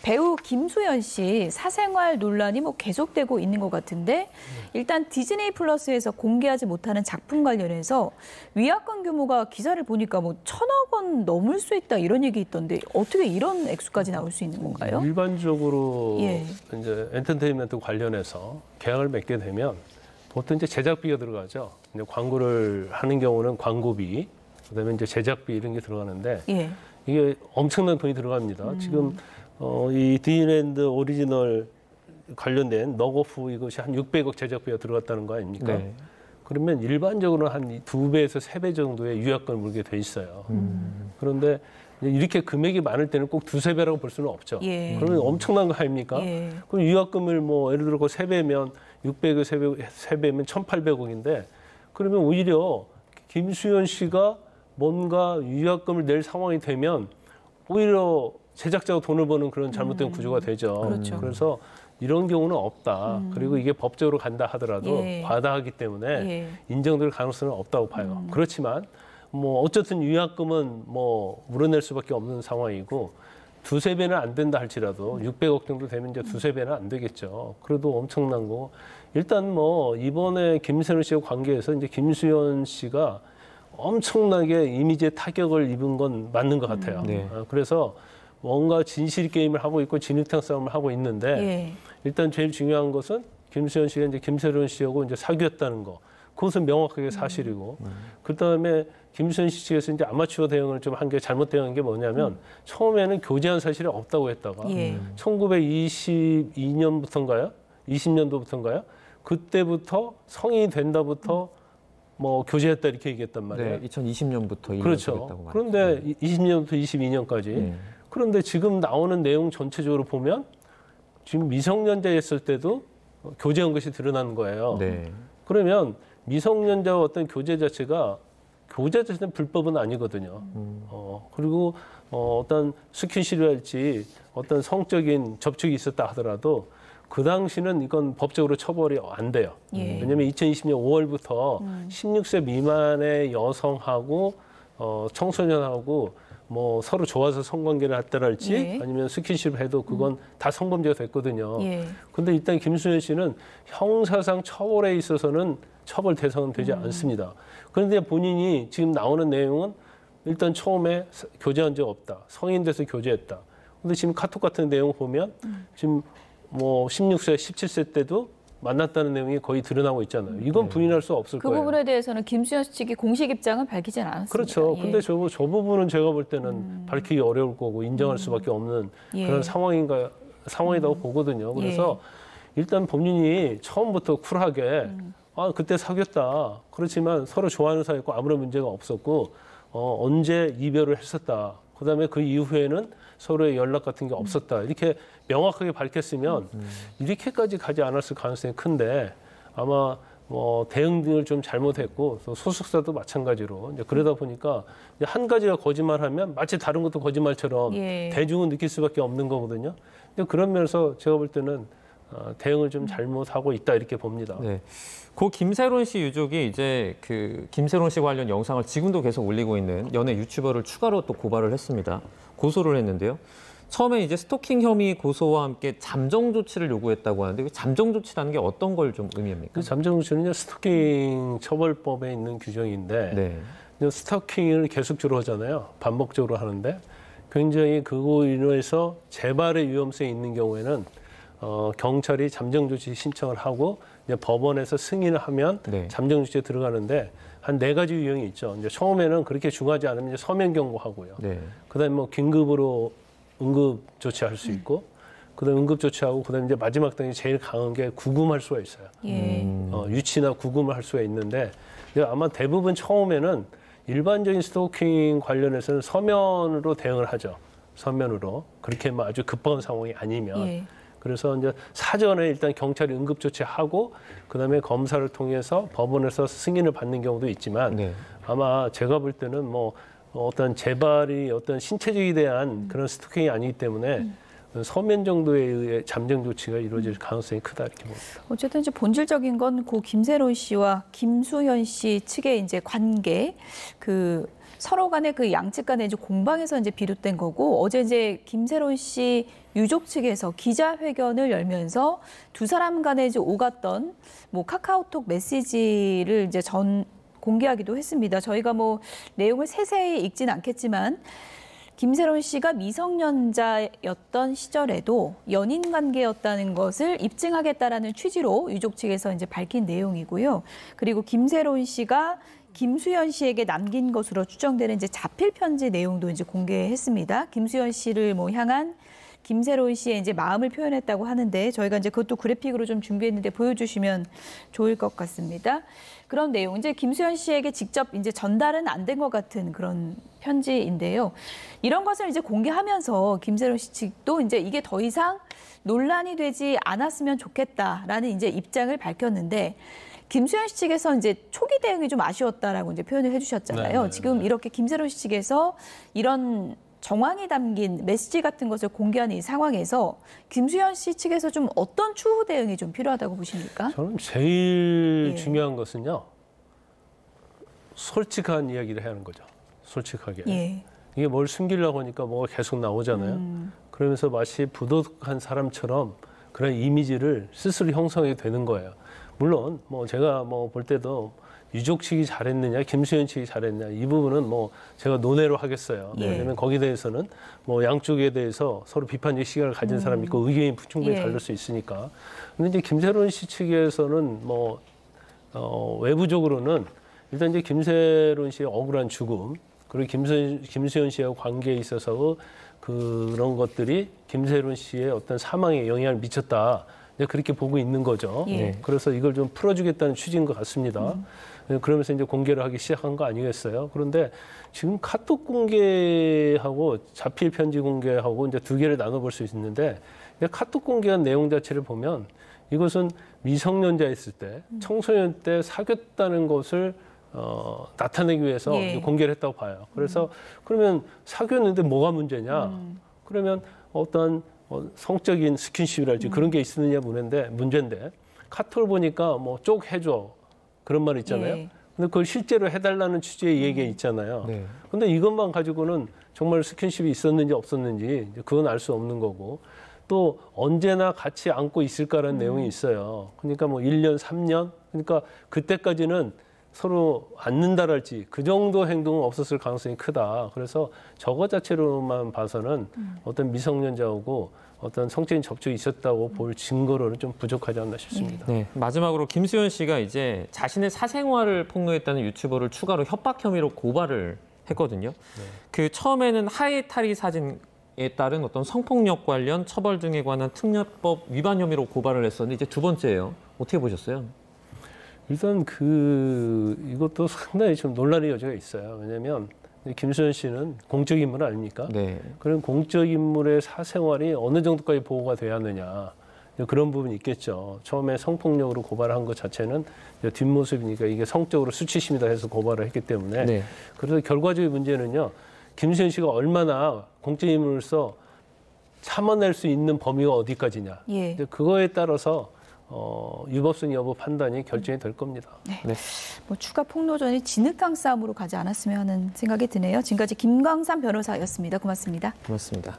배우 김수현 씨 사생활 논란이 뭐 계속되고 있는 것 같은데 일단 디즈니이 플러스에서 공개하지 못하는 작품 관련해서 위약금 규모가 기사를 보니까 뭐 1,000억 원 넘을 수 있다 이런 얘기 있던데 어떻게 이런 액수까지 나올 수 있는 건가요? 일반적으로 이제 엔터테인먼트 관련해서 계약을 맺게 되면 보통 이제 제작비가 들어가죠. 이제 광고를 하는 경우는 광고비, 그다음에 이제 제작비 이런 게 들어가는데 이게 엄청난 돈이 들어갑니다. 지금 이 디즈니랜드 오리지널 관련된 넉오프 이것이 한 600억 제작비가 들어갔다는 거 아닙니까? 네. 그러면 일반적으로 한 2배에서 3배 정도의 유약금을 물게 돼 있어요. 그런데 이렇게 금액이 많을 때는 꼭 2~3배라고 볼 수는 없죠. 그러면 엄청난 거 아닙니까? 그럼 유약금을 뭐 예를 들어 3배면 600에 3배면 1,800억인데 그러면 오히려 김수현 씨가 뭔가 유약금을 낼 상황이 되면 오히려 제작자가 돈을 버는 그런 잘못된 구조가 되죠. 그렇죠. 그래서 이런 경우는 없다. 그리고 이게 법적으로 간다 하더라도 과다하기 때문에 인정될 가능성은 없다고 봐요. 그렇지만 뭐 어쨌든 유약금은 뭐 물어낼 수밖에 없는 상황이고 2~3배는 안 된다 할지라도 600억 정도 되면 이제 2~3배는 안 되겠죠. 그래도 엄청난 거. 일단 뭐 이번에 김수현 씨와 관계해서 이제 김수현 씨가 엄청나게 이미지에 타격을 입은 건 맞는 것 같아요. 그래서 뭔가 진실 게임을 하고 있고 진흙탕 싸움을 하고 있는데 일단 제일 중요한 것은 김수현 씨가 이제 김세론 씨하고 이제 사귀었다는 거. 그것은 명확하게 사실이고 그다음에 김수현 씨 측에서 이제 아마추어 대응을 좀 한 게 잘못 대응한 게 뭐냐면 처음에는 교제한 사실이 없다고 했다가 1922년부터인가요? 20년도부터인가요? 그때부터 성인이 된다부터 뭐 교제했다 이렇게 얘기했단 말이에요. 네, 2020년부터 그렇죠. 그런데 20년부터 22년까지. 그런데 지금 나오는 내용 전체적으로 보면 지금 미성년자였을 때도 교제한 것이 드러나는 거예요. 그러면 미성년자와 어떤 교제 자체가 교제 자체는 불법은 아니거든요. 그리고 어떤 스킨십이랄지 어떤 성적인 접촉이 있었다 하더라도 그 당시는 이건 법적으로 처벌이 안 돼요. 왜냐하면 2020년 5월부터 16세 미만의 여성하고 청소년하고 뭐 서로 좋아서 성관계를 했다랄지 아니면 스킨십을 해도 그건 다 성범죄가 됐거든요. 근데 일단 김수현 씨는 형사상 처벌에 있어서는 처벌 대상은 되지 않습니다. 그런데 본인이 지금 나오는 내용은 일단 처음에 교제한 적 없다. 성인 돼서 교제했다. 근데 지금 카톡 같은 내용 보면 지금 뭐 16세, 17세 때도 만났다는 내용이 거의 드러나고 있잖아요. 이건 부인할 수 없을 거예요. 그 부분에 대해서는 김수현 씨 측이 공식 입장은 밝히진 않았습니다. 그렇죠. 근데 저 부분은 제가 볼 때는 밝히기 어려울 거고 인정할 수밖에 없는 그런 상황이라고 보거든요. 그래서 일단 본인이 처음부터 쿨하게 그때 사귀었다. 그렇지만 서로 좋아하는 사이였고 아무런 문제가 없었고 언제 이별을 했었다. 그다음에 그 이후에는 서로의 연락 같은 게 없었다. 이렇게 명확하게 밝혔으면 이렇게까지 가지 않았을 가능성이 큰데 아마 뭐 대응 등을 좀 잘못했고 또 소속사도 마찬가지로 이제 그러다 보니까 이제 한 가지가 거짓말하면 마치 다른 것도 거짓말처럼 대중은 느낄 수밖에 없는 거거든요. 근데 그런 면에서 제가 볼 때는 대응을 좀 잘못하고 있다 이렇게 봅니다. 네. 고 김세론 씨 유족이 이제 그 김세론 씨 관련 영상을 지금도 계속 올리고 있는 연예 유튜버를 추가로 또 고발을 했습니다. 고소를 했는데요. 처음에 이제 스토킹 혐의 고소와 함께 잠정 조치를 요구했다고 하는데 그 잠정 조치라는 게 어떤 걸 좀 의미합니까? 그 잠정 조치는요 스토킹 처벌법에 있는 규정인데 스토킹을 계속적으로 하잖아요. 반복적으로 하는데 굉장히 그거 인해서 재발의 위험성이 있는 경우에는 경찰이 잠정 조치 신청을 하고 이제 법원에서 승인을 하면 잠정 조치에 들어가는데 한 4가지 유형이 있죠. 이제 처음에는 그렇게 중하지 않으면 이제 서면 경고하고요. 그다음에 뭐 긴급으로 응급 조치할 수 있고, 그다음 응급 조치하고, 그다음 이제 마지막 단계 제일 강한 게 구금할 수가 있어요. 유치나 구금을 할 수가 있는데 아마 대부분 처음에는 일반적인 스토킹 관련해서는 서면으로 대응을 하죠. 서면으로 그렇게 뭐 아주 급한 상황이 아니면. 그래서 이제 사전에 일단 경찰이 응급 조치하고 그다음에 검사를 통해서 법원에서 승인을 받는 경우도 있지만 아마 제가 볼 때는 뭐 어떤 재발이 어떤 신체적에 대한 그런 스토킹이 아니기 때문에 서면 정도에 의해 잠정 조치가 이루어질 가능성이 크다 이렇게 봅니다. 어쨌든 이제 본질적인 건 고 김세론 씨와 김수현 씨 측의 이제 관계, 그 서로 간의 그 양측 간의 이제 공방에서 이제 비롯된 거고 어제 이제 김세론 씨 유족 측에서 기자회견을 열면서 두 사람 간에 이제 오갔던 뭐 카카오톡 메시지를 이제 공개하기도 했습니다. 저희가 뭐 내용을 세세히 읽진 않겠지만 김새론 씨가 미성년자였던 시절에도 연인 관계였다는 것을 입증하겠다라는 취지로 유족 측에서 이제 밝힌 내용이고요. 그리고 김새론 씨가 김수현 씨에게 남긴 것으로 추정되는 이제 자필 편지 내용도 이제 공개했습니다. 김수현 씨를 뭐 향한 김새론 씨의 이제 마음을 표현했다고 하는데 저희가 이제 그것도 그래픽으로 좀 준비했는데 보여주시면 좋을 것 같습니다. 그런 내용 이제 김수현 씨에게 직접 이제 전달은 안 된 것 같은 그런 편지인데요. 이런 것을 이제 공개하면서 김새론 씨 측도 이제 이게 더 이상 논란이 되지 않았으면 좋겠다라는 이제 입장을 밝혔는데. 김수현 씨 측에서 이제 초기 대응이 좀 아쉬웠다라고 이제 표현을 해주셨잖아요. 네. 지금 이렇게 김새론 씨 측에서 이런 정황이 담긴 메시지 같은 것을 공개하는 이 상황에서 김수현 씨 측에서 좀 어떤 추후 대응이 좀 필요하다고 보십니까? 저는 제일 중요한 것은요. 솔직한 이야기를 해야 하는 거죠. 솔직하게. 예. 이게 뭘 숨기려고 하니까 뭐가 계속 나오잖아요. 그러면서 마치 부도덕한 사람처럼 그런 이미지를 스스로 형성하게 되는 거예요. 물론 뭐 제가 뭐 볼 때도 유족 측이 잘했느냐, 김수현 측이 잘했느냐 이 부분은 뭐 제가 논외로 하겠어요. 예. 왜냐하면 거기에 대해서는 뭐 양쪽에 대해서 서로 비판적 시각을 가진 사람이 있고 의견이 충분히 예. 다를 수 있으니까. 근데 이제 김새론 씨 측에서는 뭐 외부적으로는 일단 이제 김새론 씨의 억울한 죽음 그리고 김수현 씨와 관계에 있어서 그런 것들이 김새론 씨의 어떤 사망에 영향을 미쳤다. 그렇게 보고 있는 거죠. 예. 그래서 이걸 좀 풀어주겠다는 취지인 것 같습니다. 그러면서 이제 공개를 하기 시작한 거 아니겠어요? 그런데 지금 카톡 공개하고 자필 편지 공개하고 이제 두 개를 나눠볼 수 있는데 카톡 공개한 내용 자체를 보면 이것은 미성년자였을 때, 청소년 때 사귀었다는 것을 나타내기 위해서 예. 공개를 했다고 봐요. 그래서 그러면 사귀었는데 뭐가 문제냐? 그러면 어떤 성적인 스킨십이랄지 그런 게 있느냐 문제인데 카톡을 보니까 뭐 쪽 해줘 그런 말 있잖아요. 예. 근데 그걸 실제로 해달라는 취지의 얘기가 있잖아요. 네. 근데 이것만 가지고는 정말 스킨십이 있었는지 없었는지 그건 알 수 없는 거고 또 언제나 같이 안고 있을까라는 내용이 있어요. 그러니까 뭐 1년, 3년 그러니까 그때까지는 서로 앉는다랄지 그 정도 행동은 없었을 가능성이 크다. 그래서 저거 자체로만 봐서는 어떤 미성년자하고 어떤 성적인 접촉이 있었다고 볼 증거로는 좀 부족하지 않나 싶습니다. 네, 마지막으로 김수현 씨가 이제 자신의 사생활을 폭로했다는 유튜버를 추가로 협박 혐의로 고발을 했거든요. 네. 그 처음에는 하이탈이 사진에 따른 어떤 성폭력 관련 처벌 등에 관한 특례법 위반 혐의로 고발을 했었는데 이제 두 번째예요. 어떻게 보셨어요? 일단 이것도 상당히 좀 논란의 여지가 있어요. 왜냐하면 김수현 씨는 공적 인물 아닙니까? 네. 그런 공적 인물의 사생활이 어느 정도까지 보호가 돼야 하느냐 그런 부분이 있겠죠. 처음에 성폭력으로 고발한 것 자체는 뒷모습이니까 이게 성적으로 수치심이다 해서 고발을 했기 때문에 네. 그래서 결과적인 문제는요. 김수현 씨가 얼마나 공적 인물로서 참아낼 수 있는 범위가 어디까지냐. 예. 그거에 따라서 유법성 여부 판단이 결정이 될 겁니다. 네. 뭐 추가 폭로전이 진흙탕 싸움으로 가지 않았으면 하는 생각이 드네요. 지금까지 김광삼 변호사였습니다. 고맙습니다. 고맙습니다.